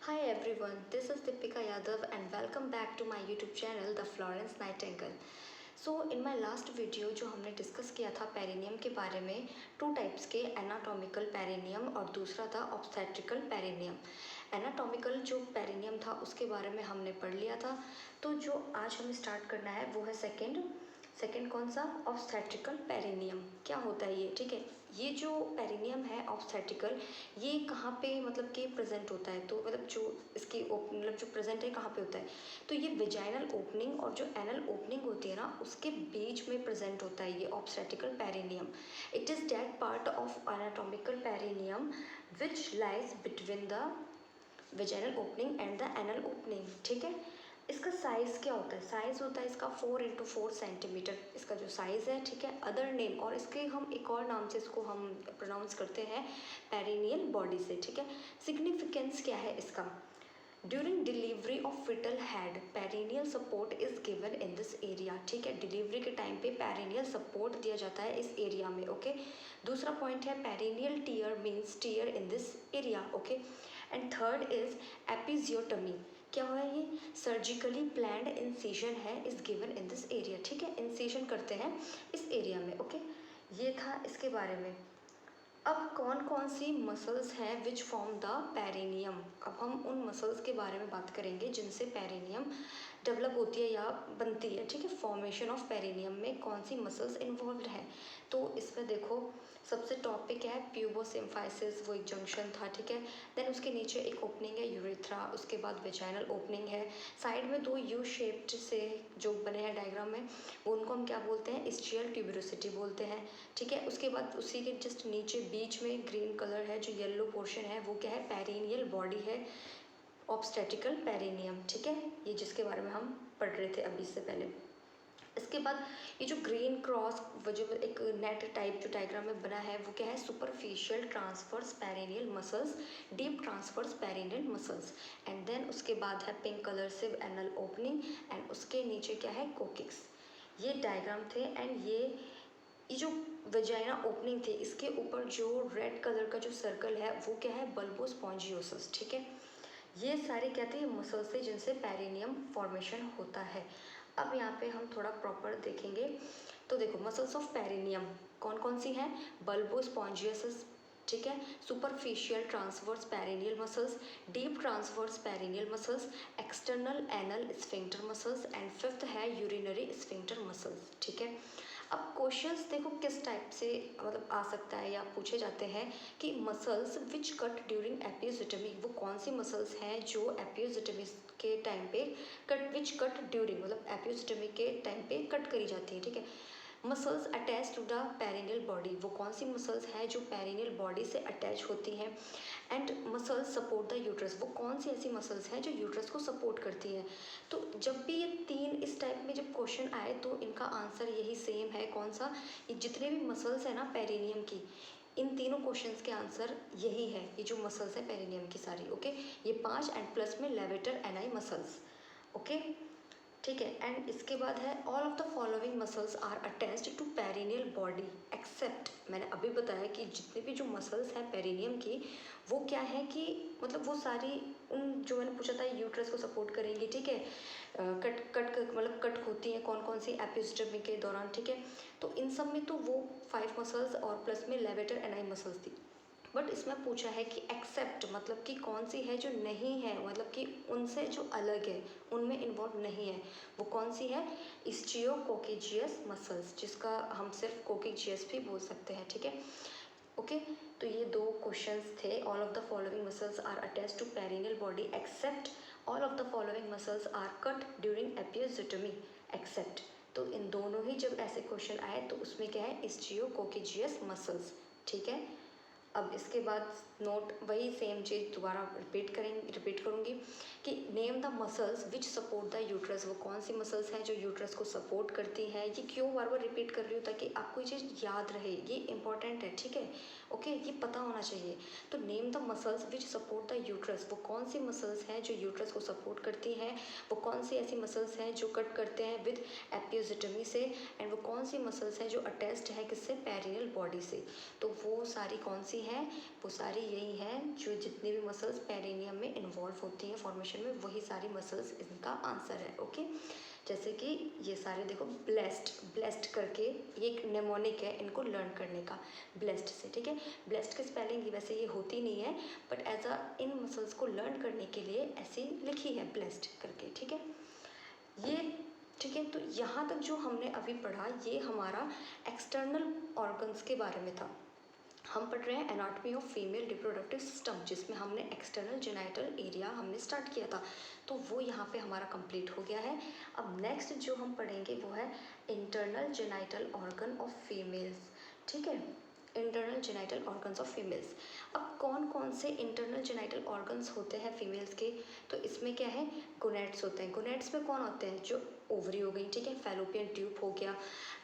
Hi everyone, this is Deepika Yadav and welcome back to my YouTube channel The Florence Nightingale. In my last video जो हमने discuss किया था perineum के बारे में, two types के एनाटॉमिकल पेरिनियम और दूसरा था ऑब्स्टेट्रिकल पेरिनियम। एनाटॉमिकल जो पेरिनियम था उसके बारे में हमने पढ़ लिया था। तो जो आज हमें स्टार्ट करना है वो है सेकेंड कौन सा? Obstetrical perineum. क्या होता है ये? ठीक है, ये जो पेरिनियम है ऑब्स्टेट्रिकल, ये कहाँ पे मतलब कि प्रेजेंट होता है? तो मतलब जो इसकी मतलब जो प्रेजेंट है कहाँ पे होता है? तो ये विजाइनल ओपनिंग और जो एनल ओपनिंग होती है ना, उसके बीच में प्रेजेंट होता है ये obstetrical perineum. It is that part of anatomical perineum which lies between the vaginal opening and the anal opening. ठीक है, इसका साइज़ क्या होता है? साइज़ होता है इसका 4x4 सेंटीमीटर, इसका जो साइज़ है। ठीक है, अदर नेम और इसके हम एक और नाम से इसको हम प्रोनाउंस करते हैं, पेरिनियल बॉडी से। ठीक है, सिग्निफिकेंस क्या है इसका? During delivery of fetal head perineal support is given in this area. ठीक है, डिलीवरी के टाइम पे पेरिनियल सपोर्ट दिया जाता है इस एरिया में। ओके, दूसरा पॉइंट है perennial tier means tier in this area. Okay, and third is episiotomy. क्या हुआ? ये सर्जिकली प्लान्ड इंसिजन है is given in this area. ठीक है, इंसिजन करते हैं इस एरिया में। ओके, ये था इसके बारे में। अब कौन कौन सी मसल्स हैं विच फॉर्म द पेरिनियम? अब हम उन मसल्स के बारे में बात करेंगे जिनसे पेरिनियम डेवलप होती है या बनती है। ठीक है, फॉर्मेशन ऑफ पेरिनियम में कौन सी मसल्स इन्वॉल्व हैं? तो इसमें देखो, सबसे टॉपिक है प्यूबोसिम्फाइसिस, वो एक जंक्शन था। ठीक है, देन उसके नीचे एक ओपनिंग है यूरेथ्रा, उसके बाद वेजाइनल ओपनिंग है, साइड में दो यू शेप्ड से जो बने हैं डायग्राम में, वो उनको हम क्या बोलते हैं? इस्ट्रियल ट्यूबरोसिटी बोलते हैं। ठीक है, उसके बाद उसी के जस्ट नीचे बीच में ग्रीन कलर है, जो येलो पोर्शन है वो क्या है? पेरिनियल बॉडी है, ऑब्स्टेट्रिकल पेरिनियम। ठीक है, ये जिसके बारे में हम पढ़ रहे थे अभी से पहले। इसके बाद ये जो ग्रीन क्रॉस जो एक नेट टाइप जो डायग्राम में बना है वो क्या है? Superficial transverse perineal muscles, deep transverse perineal muscles, and then उसके बाद है पिंक कलर से एनल ओपनिंग, एंड उसके नीचे क्या है? कोकिक्स। ये डायग्राम थे। एंड ये जो वेजाइना ओपनिंग थी, इसके ऊपर जो रेड कलर का जो सर्कल है वो क्या है? बल्बोस्पॉन्जियोसिस। ठीक है, ये सारे क्या थे? मसल्स थे जिनसे पेरिनियम फॉर्मेशन होता है। अब यहाँ पे हम थोड़ा प्रॉपर देखेंगे। तो देखो, मसल्स ऑफ पेरिनियम कौन कौन सी हैं? बल्बोस्पॉन्जियोसिस, ठीक है, superficial transverse perineal muscles, deep transverse perineal muscles, external anal sphincter muscles, and fifth है यूरिनरी स्फिंक्टर मसल्स। ठीक है, अब क्वेश्चंस देखो किस टाइप से मतलब आ सकता है या पूछे जाते हैं कि मसल्स विच कट ड्यूरिंग एपियोजिटमी, वो कौन सी मसल्स हैं जो एपियोजिटमी के टाइम पे विच कट ड्यूरिंग मतलब एपियोजिटमी के टाइम पे कट करी जाती है। ठीक है, muscles attach to the perineal body, वो कौन सी मसल्स हैं जो पेरिनियल बॉडी से अटैच होती हैं। And muscles support the uterus, वो कौन सी ऐसी मसल्स हैं जो यूट्रस को सपोर्ट करती हैं। तो जब भी ये तीन इस टाइप में जब क्वेश्चन आए तो इनका आंसर यही सेम है। कौन सा? ये जितने भी मसल्स हैं ना पेरिनियम की, इन तीनों क्वेश्चंस के आंसर यही है। ये जो मसल्स है पेरिनियम की सारी, ओके, ये 5 एंड प्लस में लेवेटर एनाई मसल्स। ओके, ठीक है, एंड इसके बाद है all of the following muscles are attached to perineal body except, मैंने अभी बताया कि जितने भी जो मसल्स हैं पेरिनियम की, वो क्या है कि मतलब वो सारी उन जो मैंने पूछा था यूट्रस को सपोर्ट करेंगी। ठीक है, कट कट मतलब कट होती हैं कौन कौन सी? एपियोटमी के दौरान। ठीक है, तो इन सब में तो वो 5 मसल्स और प्लस में लेवेटर एनाई मसल्स थी। बट इसमें पूछा है कि एक्सेप्ट मतलब कि कौन सी है जो नहीं है, मतलब कि उनसे जो अलग है, उनमें इन्वॉल्व नहीं है, वो कौन सी है? इस्चियोकोकिजियस मसल्स, जिसका हम सिर्फ कोकिजियस भी बोल सकते हैं। ठीक है, ओके, तो ये दो क्वेश्चंस थे। All of the following muscles are attached to perineal body except all of the following muscles are cut during episiotomy except. तो इन दोनों ही जब ऐसे क्वेश्चन आए तो उसमें क्या है? इस्चियोकोकिजियस मसल्स। ठीक है, अब इसके बाद नोट वही सेम चीज़ दोबारा रिपीट करूँगी कि name the muscles which support the uterus, वो कौन सी मसल्स हैं जो यूट्रस को सपोर्ट करती हैं। ये क्यों बार बार रिपीट कर रही हूँ? ताकि आपको ये चीज़ याद रहे, ये इंपॉर्टेंट है। ठीक है, ओके, ये पता होना चाहिए। तो name the muscles which support the uterus, वो कौन सी मसल्स हैं जो यूट्रस को सपोर्ट करती हैं, वो कौन सी ऐसी मसल्स हैं जो कट करते हैं विद एपियोजिटमी से, एंड वो कौन सी मसल्स हैं जो अटैच्ड है किससे, पेरिनियल बॉडी से। तो वो सारी कौन सी हैं, वो सारी यही हैं जो जितनी भी मसल्स पेरिनियम में इन्वॉल्व होती हैं फॉर्मेशन में, वही सारी मसल्स इनका आंसर है। ओके, जैसे कि ये सारे देखो ब्लेस्ड करके, ये एक नेमोनिक है इनको लर्न करने का, ब्लेस्ड से, ठीक है। ब्लेस्ड की स्पेलिंग वैसे ये होती नहीं है, but as a in muscles को लर्न करने के लिए ऐसी लिखी है ब्लेस्ड करके, ठीक है। ये ठीक है, तो यहाँ तक जो हमने अभी पढ़ा ये हमारा एक्सटर्नल ऑर्गन्स के बारे में था। हम पढ़ रहे हैं anatomy of female reproductive system, जिसमें हमने एक्सटर्नल जेनाइटल एरिया हमने स्टार्ट किया था, तो वो यहाँ पे हमारा कंप्लीट हो गया है। अब नेक्स्ट जो हम पढ़ेंगे वो है internal genital organ of females, ठीक है, internal genital organs of females. अब कौन कौन से इंटरनल जेनाइटल ऑर्गन्स होते हैं फीमेल्स के, तो इसमें क्या है, गोनेड्स होते हैं। गोनेड्स में कौन होते हैं, जो ओवरी हो गई, ठीक है, फैलोपियन ट्यूब हो गया,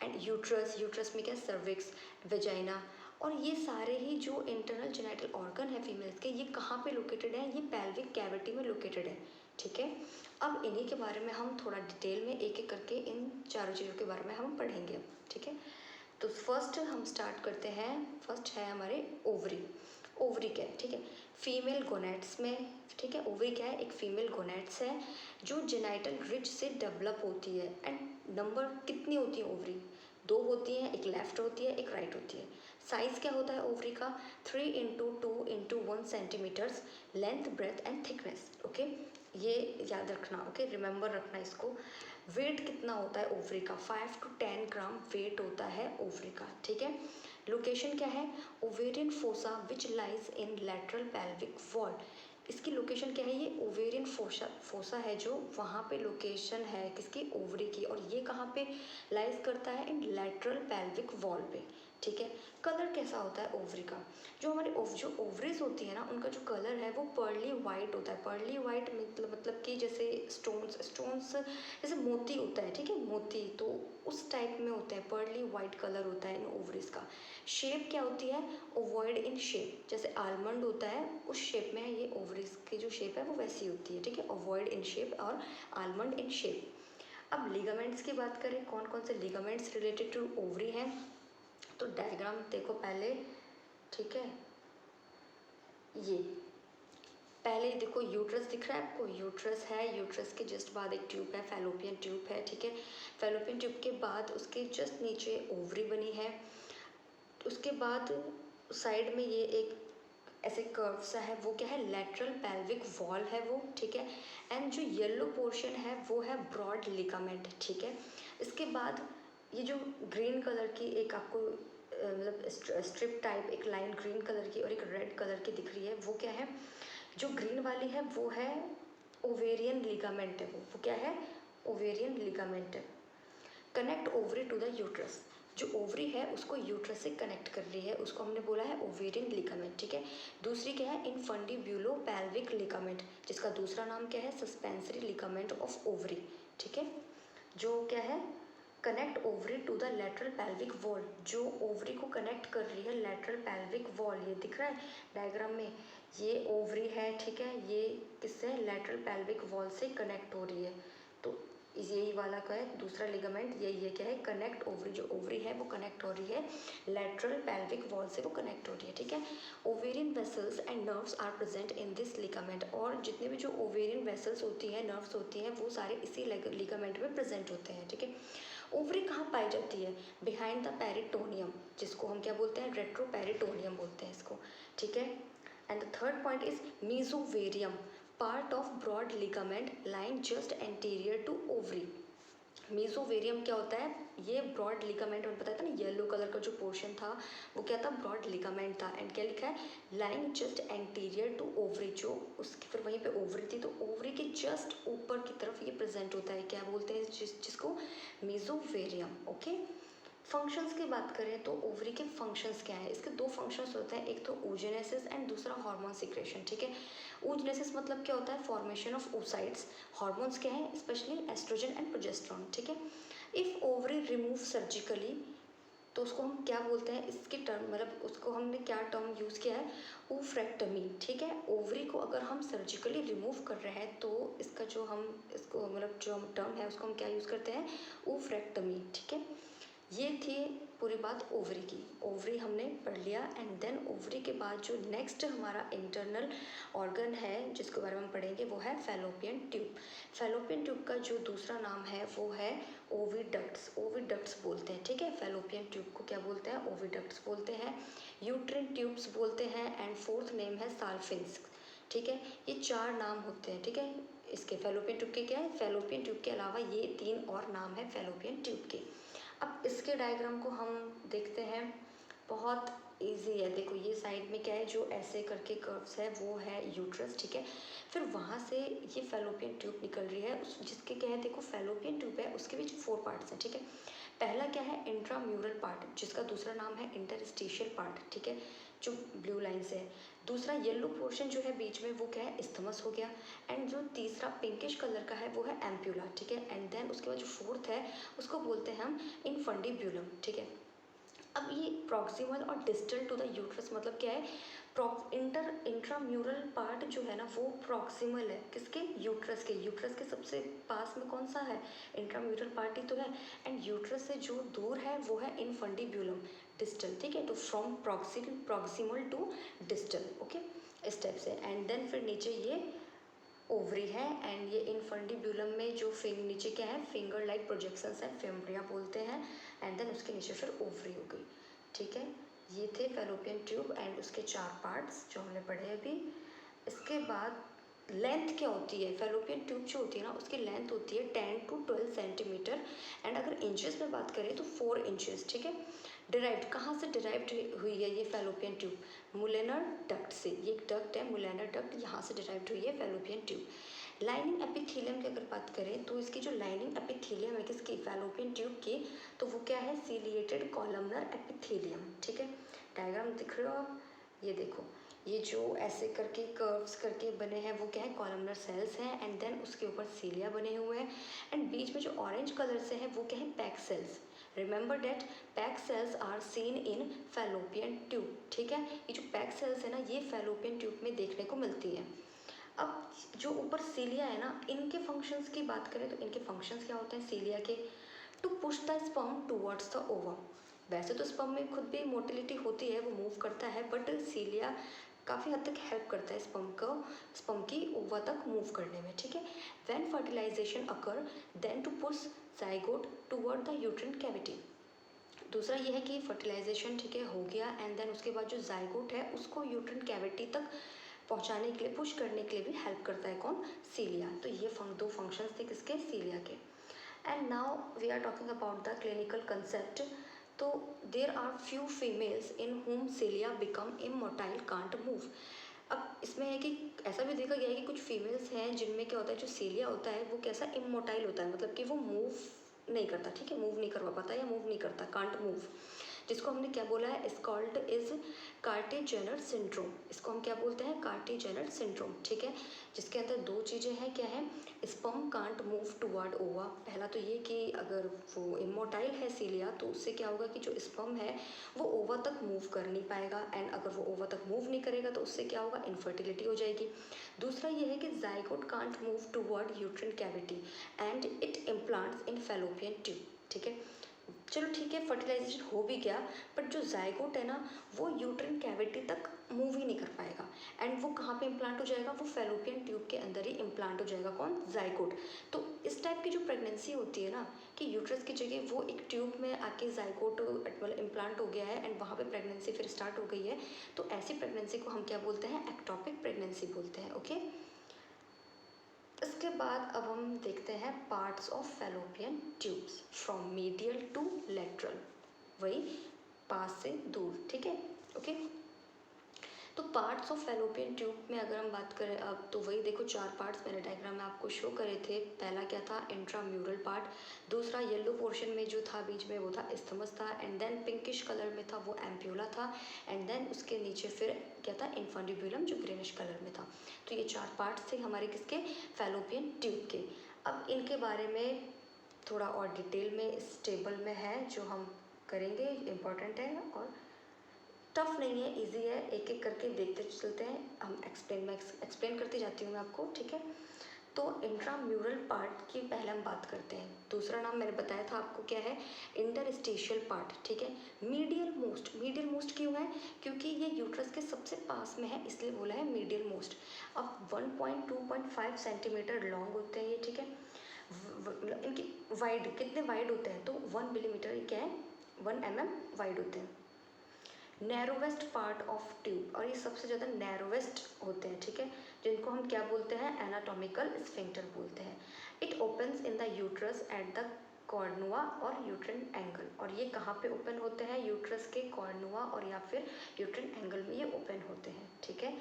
एंड यूट्रस में क्या, सर्विक्स, वेजाइना, और ये सारे ही जो इंटरनल जेनाइटल ऑर्गन है फीमेल्स के, ये कहाँ पे लोकेटेड है, ये पेल्विक कैविटी में लोकेटेड है, ठीक है। अब इन्हीं के बारे में हम थोड़ा डिटेल में एक एक करके इन चारों चीज़ों के बारे में हम पढ़ेंगे, ठीक है। तो फर्स्ट हम स्टार्ट करते हैं, फर्स्ट है हमारे ओवरी। ओवरी क्या है, ठीक है, फीमेल गोनेट्स में, ठीक है, ओवरी क्या है, एक फीमेल गोनेट्स है जो जेनाइटल रिज से डेवलप होती है। एंड नंबर कितनी होती है ओवरी, दो होती हैं, एक लेफ्ट होती है, एक राइट होती है। साइज क्या होता है ओवरी का, 3 × 2 × 1 centimetres, length, breadth and thickness, okay, ये याद रखना, ओके, रिमेंबर रखना इसको। वेट कितना होता है ओवरी का, 5 to 10 ग्राम वेट होता है ओवरी का, ठीक है। लोकेशन क्या है, ovarian fossa which lies in lateral pelvic wall, इसकी लोकेशन क्या है, ये ओवेरियन फोसा है जो वहाँ पे लोकेशन है किसकी, ओवरी की, और ये कहाँ पे लाइज करता है, इन लेटरल पेल्विक वॉल पे, ठीक है। कलर कैसा होता है ओवरी का, जो हमारे जो ओवरीज होती है ना, उनका जो कलर है वो पर्ली वाइट होता है। पर्ली वाइट मतलब कि जैसे स्टोन्स जैसे मोती होता है, ठीक है, मोती, तो उस टाइप में होता है, पर्ली वाइट कलर होता है इन ओवरीज का। शेप क्या होती है, ओवॉइड इन शेप, जैसे आलमंड होता है उस शेप में ये ओवरीज की जो शेप है वो वैसी होती है, ठीक है, ओवॉइड इन शेप और आलमंड इन शेप। अब लिगामेंट्स की बात करें, कौन कौन से लिगामेंट्स रिलेटेड टू ओवरी हैं, तो डायग्राम देखो पहले, ठीक है, ये पहले देखो यूट्रस दिख रहा है आपको, यूट्रस है, यूट्रस के जस्ट बाद एक ट्यूब है, फैलोपियन ट्यूब है, ठीक है। फैलोपियन ट्यूब के बाद उसके जस्ट नीचे ओवरी बनी है, उसके बाद साइड में ये एक ऐसे कर्व सा है, वो क्या है, लेटरल पेल्विक वॉल है वो, ठीक है। एंड जो येलो पोर्शन है वो है ब्रॉड लिगामेंट, ठीक है। इसके बाद ये जो ग्रीन कलर की एक आपको मतलब स्ट्रिप टाइप एक लाइन ग्रीन कलर की और एक रेड कलर की दिख रही है, वो क्या है, जो ग्रीन वाली है वो है ओवेरियन लिगामेंट है, वो क्या है, ओवेरियन लिगामेंट है। Connect ovary to the uterus, जो ओवरी है उसको यूट्रस से कनेक्ट कर रही है, उसको हमने बोला है ओवेरियन लिगामेंट, ठीक है। दूसरी क्या है, इनफंडिब्यूलो पेल्विक लिगामेंट, जिसका दूसरा नाम क्या है, सस्पेंसरी लिगामेंट ऑफ ओवरी, ठीक है, जो क्या है, connect ovary to the lateral pelvic wall, जो ओवरी को कनेक्ट कर रही है लेटरल पेल्विक वॉल, ये दिख रहा है डायग्राम में, ये ओवरी है, ठीक है, ये किससे, लेटरल पेल्विक वॉल से कनेक्ट हो रही है। तो यही वाला का है दूसरा लिगामेंट, यही है क्या है, कनेक्ट ओवरी, जो ओवरी है वो कनेक्ट हो रही है लेटरल पेल्विक वॉल से, वो कनेक्ट हो रही है, ठीक है। Ovarian vessels and nerves are present in this ligament, और जितने भी जो ओवेरियन वेसल्स होती हैं, नर्व्स होती हैं, वो सारे इसी लिगामेंट में प्रेजेंट होते हैं, ठीक है। ओवरी कहाँ पाई जाती है, बिहाइंड द पेरिटोनियम, जिसको हम क्या बोलते हैं, रेट्रोपेरिटोनियम बोलते हैं इसको, ठीक है। And the third point is mesovarium, part of broad ligament line just anterior to ovary. Mesovarium क्या होता है, ये ब्रॉड लिगामेंट, मैंने बताया था ना, येलो कलर का जो पोर्शन था वो क्या था, ब्रॉड लिगामेंट था। एंड क्या लिखा है, line just anterior to ovary, जो उसकी फिर वहीं पे ओवरी थी, तो ओवरी के जस्ट ऊपर की तरफ ये प्रेजेंट होता है, क्या बोलते हैं जिसको, मीजोवेरियम, ओके। फंक्शंस की बात करें तो ओवरी के फंक्शंस क्या है, इसके दो फंक्शंस होते हैं, एक तो oogenesis एंड दूसरा हार्मोन सिक्रेशन, ठीक है। oogenesis मतलब क्या होता है, फॉर्मेशन ऑफ oocytes, हार्मोन्स क्या है, स्पेशली एस्ट्रोजन एंड प्रोजेस्टेरोन, ठीक है। इफ ओवरी रिमूव सर्जिकली, तो उसको हम क्या बोलते हैं, इसकी टर्म मतलब उसको हमने क्या टर्म यूज़ किया है, ओफ्रेक्टमी, ठीक है। ओवरी को अगर हम सर्जिकली रिमूव कर रहे हैं तो इसका जो हम इसको मतलब जो हम टर्म है उसको हम क्या यूज़ करते हैं, ओफ्रेक्टमी, ठीक है। ये थी पूरी बात ओवरी की। ओवरी हमने पढ़ लिया एंड देन ओवरी के बाद जो नेक्स्ट हमारा इंटरनल ऑर्गन है जिसके बारे में हम पढ़ेंगे वो है फैलोपियन ट्यूब। फैलोपियन ट्यूब का जो दूसरा नाम है वो है ओविडक्ट्स, ओविडक्ट्स बोलते हैं, ठीक है। फैलोपियन ट्यूब को क्या बोलते हैं, ओविडक्ट्स बोलते हैं, यूट्रिन ट्यूब्स बोलते हैं एंड फोर्थ नेम है साल्फिन्स, ठीक है। ये 4 नाम होते हैं, ठीक है, इसके फैलोपियन ट्यूब के। क्या है, फैलोपियन ट्यूब के अलावा ये 3 और नाम है फैलोपियन ट्यूब के। अब इसके डायग्राम को हम देखते हैं, बहुत इजी है। देखो ये साइड में क्या है, जो ऐसे करके कर्व्स है वो है यूट्रस, ठीक है। फिर वहाँ से ये फैलोपियन ट्यूब निकल रही है, जिसके क्या है, देखो फैलोपियन ट्यूब है उसके बीच 4 पार्ट्स हैं, ठीक है। पहला क्या है, इंट्राम्यूरल पार्ट, जिसका दूसरा नाम है इंटरस्टिशियल पार्ट, ठीक है, जो ब्लू लाइन से है। दूसरा येलो पोर्शन जो है बीच में वो क्या है, इस्थमस हो गया। एंड जो तीसरा पिंकिश कलर का है वो है एम्प्यूला, ठीक है। एंड देन उसके बाद जो फोर्थ है उसको बोलते हैं हम इनफंडिब्यूलम, ठीक है। अब ये प्रॉक्सिमल और डिस्टल टू द यूट्रस मतलब क्या है, इंट्राम्यूरल पार्ट जो है ना वो प्रॉक्सिमल है किसके, यूट्रस के। यूट्रस के सबसे पास में कौन सा है, इंट्राम्यूरल पार्ट ही तो है। एंड यूट्रस से जो दूर है वो है इनफंडिब्यूलम, डिस्टल, ठीक है। तो from proximal to distal, okay, इस टाइप से। एंड देन फिर नीचे ये ओवरी है एंड ये इनफंडिब्यूलम में जो नीचे क्या है, फिंगर लाइक प्रोजेक्शंस है, फेम्ब्रिया बोलते हैं। एंड देन उसके नीचे फिर ओवरी हो गई, ठीक है। ये थे फैलोपियन ट्यूब एंड उसके 4 पार्ट्स जो हमने पढ़े अभी। इसके बाद लेंथ क्या होती है, फैलोपियन ट्यूब जो होती है ना उसकी लेंथ होती है 10 to 12 सेंटीमीटर। एंड अगर इंचेस में बात करें तो 4 इंचेस, ठीक है। डिराइव्ड कहाँ से डिराइव्ड हुई है ये फैलोपियन ट्यूब, मुलेनर डक्ट से। ये एक डक्ट है मुलेनर डक्ट, यहाँ से डिराइव्ड हुई है फैलोपियन ट्यूब। लाइनिंग एपिथेलियम की अगर बात करें तो इसकी जो लाइनिंग एपिथेलियम है किसकी, फैलोपियन ट्यूब की, तो वो क्या है, सीलिएटेड कॉलमनर एपिथेलियम, ठीक है। डायग्राम दिख रहे हो आप, ये देखो, ये जो ऐसे करके कर्व्स करके बने हैं वो क्या है, कॉलमनर सेल्स हैं। एंड देन उसके ऊपर सीलिया बने हुए हैं। एंड बीच में जो ऑरेंज कलर से है वो क्या है, peg cells. Remember that peg cells are seen in fallopian tube, ठीक है। ये जो पैक सेल्स है ना ये फैलोपियन ट्यूब में देखने को मिलती है। अब जो ऊपर सीलिया है ना, इनके फंक्शंस की बात करें तो इनके फंक्शंस क्या होते हैं सीलिया के, to push the sperm towards the ovum. वैसे तो स्पर्म में खुद भी मोटिलिटी होती है, वो मूव करता है, बट सीलिया काफ़ी हद तक हेल्प करता है स्पर्म की ओवा तक मूव करने में, ठीक है। When fertilisation occur then to push zygote toward the uterine cavity. दूसरा ये है कि फर्टिलाइजेशन, ठीक है, हो गया। एंड देन उसके बाद जो जाइगोट है उसको यूट्रिन कैविटी तक पहुंचाने के लिए, पुश करने के लिए भी हेल्प करता है कौन, सीलिया। तो ये 2 फंक्शंस थे किसके, सीलिया के। And now we are talking about the clinical concept. तो there are few females in whom cilia become immotile can't move. अब इसमें है कि ऐसा भी देखा गया है कि कुछ फीमेल्स हैं जिनमें क्या होता है, जो सीलिया होता है वो कैसा, इमोटाइल होता है, मतलब कि वो मूव नहीं करता, ठीक है, मूव नहीं करवा पाता या मूव नहीं करता, कांट मूव, जिसको हमने क्या बोला है, इस कॉल्ड इज कार्टी-जेनर सिंड्रोम। इसको हम क्या बोलते हैं, कार्टी-जेनर सिंड्रोम, ठीक है। जिसके अंदर 2 चीज़ें हैं, क्या है, स्पर्म कांट मूव टुवर्ड ओवा। पहला तो ये कि अगर वो इमोटाइल है सीलिया तो उससे क्या होगा कि जो स्पर्म है वो ओवा तक मूव कर नहीं पाएगा। एंड अगर वो ओवा तक मूव नहीं करेगा तो उससे क्या होगा, इनफर्टिलिटी हो जाएगी। दूसरा ये है कि zygote can't move toward uterine cavity and it implants in fallopian tube, ठीक है। चलो ठीक है, फर्टिलाइजेशन हो भी गया, बट जो जाइगोट है ना वो यूट्रिन कैविटी तक मूव ही नहीं कर पाएगा। एंड वो कहाँ पे इम्प्लांट हो जाएगा, वो फैलोपियन ट्यूब के अंदर ही इम्प्लांट हो जाएगा, कौन, जाइगोट। तो इस टाइप की जो प्रेगनेंसी होती है ना, कि यूट्रस की जगह वो एक ट्यूब में आके जाइगोट मतलब इम्प्लांट हो गया है एंड वहाँ पे प्रेगनेंसी फिर स्टार्ट हो गई है, तो ऐसी प्रेगनेंसी को हम क्या बोलते हैं, एक्टोपिक प्रेगनेंसी बोलते हैं, ओके। इसके बाद अब हम देखते हैं parts of fallopian tubes from medial to lateral, वही पास से दूर, ठीक है, ओके। तो पार्ट्स ऑफ फैलोपियन ट्यूब में अगर हम बात करें अब, तो वही देखो 4 पार्ट्स मैंने डायग्राम में आपको शो करे थे। पहला क्या था, इंट्राम्यूरल पार्ट। दूसरा येलो पोर्शन में जो था बीच में वो था इस्थमस था। एंड देन पिंकिश कलर में था वो एम्प्यूला था। एंड देन उसके नीचे फिर क्या था, इन्फंडिब्यूलम जो ग्रीनिश कलर में था। तो ये 4 पार्ट्स थे हमारे किसके, फैलोपियन ट्यूब के। अब इनके बारे में थोड़ा और डिटेल में इस टेबल में है जो हम करेंगे, इम्पॉर्टेंट है और टफ नहीं है, इजी है, एक एक करके देखते चलते हैं। हम एक्सप्लेन करती जाती हूँ मैं आपको, ठीक है। तो इंट्राम्यूरल पार्ट की पहले हम बात करते हैं। दूसरा नाम मैंने बताया था आपको क्या है, इंटरस्टिशियल पार्ट, ठीक है। मीडियल मोस्ट क्यों है, क्योंकि ये यूट्रस के सबसे पास में है, इसलिए बोला है मीडियल मोस्ट। अब 1.2.5 सेंटीमीटर लॉन्ग होते हैं ये, ठीक है। इनकी वाइड कितने वाइड होते हैं, तो 1 मिलीमीटर क्या है, 1 mm वाइड होते हैं। नैरोवेस्ट पार्ट ऑफ ट्यूब, और ये सबसे ज़्यादा नैरोवेस्ट होते हैं, ठीक है, जिनको हम क्या बोलते हैं, एनाटॉमिकल स्फिंक्टर बोलते हैं। It opens in the uterus at the कॉर्नुआ और यूट्रिन एंगल, और ये कहाँ पे ओपन होते हैं, यूट्रस के कॉर्नुआ और या फिर यूट्रिन एंगल में ये ओपन होते हैं, ठीक है।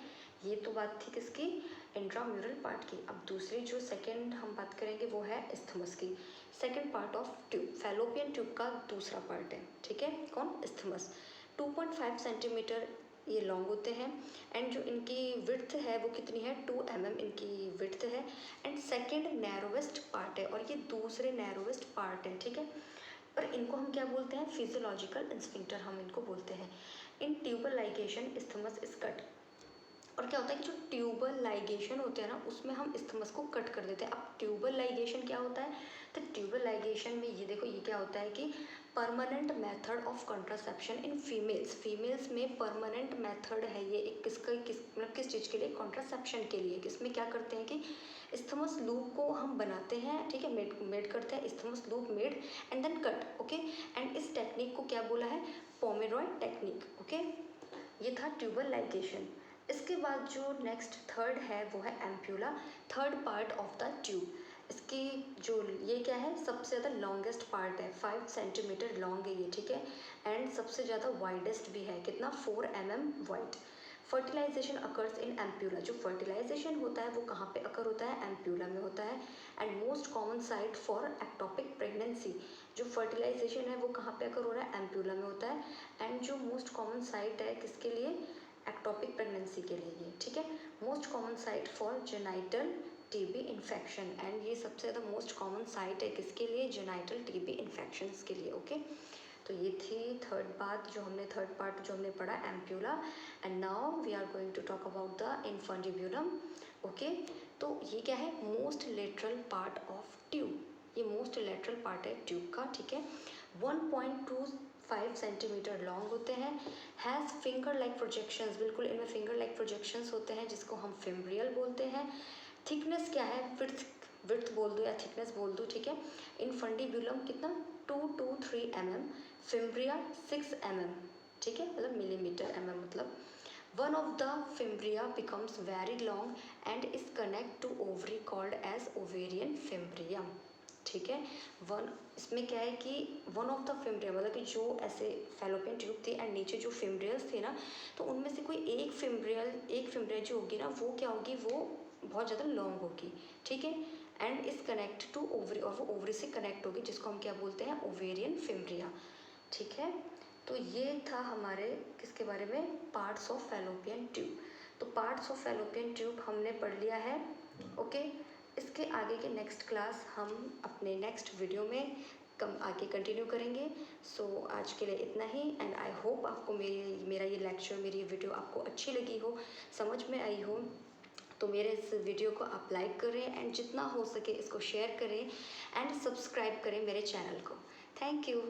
ये तो बात थी किसकी, इंट्राम्यूरल पार्ट की। अब दूसरी जो सेकेंड हम बात करेंगे वो है इस्थमस की। Second part of tube, fallopian tube का दूसरा पार्ट है, ठीक है, कौन, इस्थमस। 2.5 सेंटीमीटर ये लॉन्ग होते हैं, एंड जो इनकी विड्थ है वो कितनी है, 2 mm इनकी विड्थ है, एंड सेकेंड नैरोवेस्ट पार्ट है, और ये दूसरे नैरोवेस्ट पार्ट है, ठीक है। और इनको हम क्या बोलते हैं, फिजियोलॉजिकल स्फिंक्टर हम इनको बोलते हैं। In tubal ligation isthmus is cut, और क्या होता है कि जो ट्यूबल लाइगेशन होते हैं ना, उसमें हम इस्थमस को कट कर देते हैं। अब ट्यूबल लाइगेशन क्या होता है, तो ट्यूबल लाइगेशन में ये देखो, ये क्या होता है कि permanent method of contraception in females में परमानेंट मेथड है ये, एक मतलब किस चीज़ के लिए, कॉन्ट्रासेप्शन के लिए। किसमें क्या करते हैं कि इस्थमस लूप को हम बनाते हैं, ठीक है, मेड करते हैं, isthmus loop made and then cut, okay. And इस टेक्निक को क्या बोला है, पोमेरॉय टेक्निक, ओके। ये था ट्यूबल लाइगेशन। इसके बाद जो नेक्स्ट थर्ड है वो है ampulla, third part of the tube. इसकी जो ये क्या है, सबसे ज़्यादा लॉन्गेस्ट पार्ट है, 5 सेंटीमीटर लॉन्ग है ये, ठीक है, एंड सबसे ज़्यादा वाइडेस्ट भी है, कितना, 4 mm wide. Fertilisation occurs in ampulla, जो फर्टिलाइजेशन होता है वो कहाँ पे अकर होता है, एम्प्यूला में होता है। And most common site for ectopic pregnancy, जो फर्टिलाइजेशन है वो कहाँ पे अकर हो रहा है, एम्प्यूला में होता है। एंड जो मोस्ट कॉमन साइट है किसके लिए, एक्टोपिक प्रेगनेंसी के लिए ये, ठीक है। Most common site for genital TB infection, and ये सबसे ज़्यादा मोस्ट कॉमन साइट है किसके लिए, जेनाइटल टीबी इन्फेक्शंस के लिए, ओके। तो ये थी थर्ड बात जो हमने, थर्ड पार्ट जो हमने पढ़ा, ampulla. And now we are going to talk about the infundibulum, okay. तो ये क्या है, most lateral part of tube, ये मोस्ट लेटरल पार्ट है ट्यूब का, ठीक है। 1.25 सेंटीमीटर लॉन्ग होते हैं, हैज़ फिंगर लाइक प्रोजेक्शंस, बिल्कुल इनमें फिंगर लाइक प्रोजेक्शंस होते हैं, जिसको हम फिम्ब्रियल बोलते हैं। थिकनेस क्या है, विड्थ बोल दो या थिकनेस बोल दो, ठीक है। इनफंडिब्यूलम कितना, 2 to 3 mm, फिम्ब्रिया 6 mm, ठीक है, मतलब मिलीमीटर, mm मतलब। One of the fimbria becomes very long and is connect to ovary called as ovarian fimbrium, ठीक है। वन, इसमें क्या है कि वन ऑफ द फिम्ब्रिया, मतलब कि जो ऐसे फैलोपियन ट्यूब थी एंड नीचे जो फिम्ब्रियल्स थे ना, तो उनमें से कोई एक फिम्ब्रिया जो होगी ना, वो क्या होगी, वो बहुत ज़्यादा लॉन्ग होगी, ठीक है। And is connect to ovary, और वो ओवरी से कनेक्ट होगी, जिसको हम क्या बोलते हैं, ओवेरियन फिम्ब्रिया, ठीक है। तो ये था हमारे किसके बारे में, पार्ट्स ऑफ फैलोपियन ट्यूब। तो पार्ट्स ऑफ फैलोपियन ट्यूब हमने पढ़ लिया है, ओके। इसके आगे के नेक्स्ट क्लास हम अपने नेक्स्ट वीडियो में कम आगे कंटिन्यू करेंगे। सो आज के लिए इतना ही, एंड आई होप आपको मेरा ये लेक्चर, मेरी ये वीडियो आपको अच्छी लगी हो, समझ में आई हो। तो मेरे इस वीडियो को आप लाइक करें, एंड जितना हो सके इसको शेयर करें, एंड सब्सक्राइब करें मेरे चैनल को। Thank you.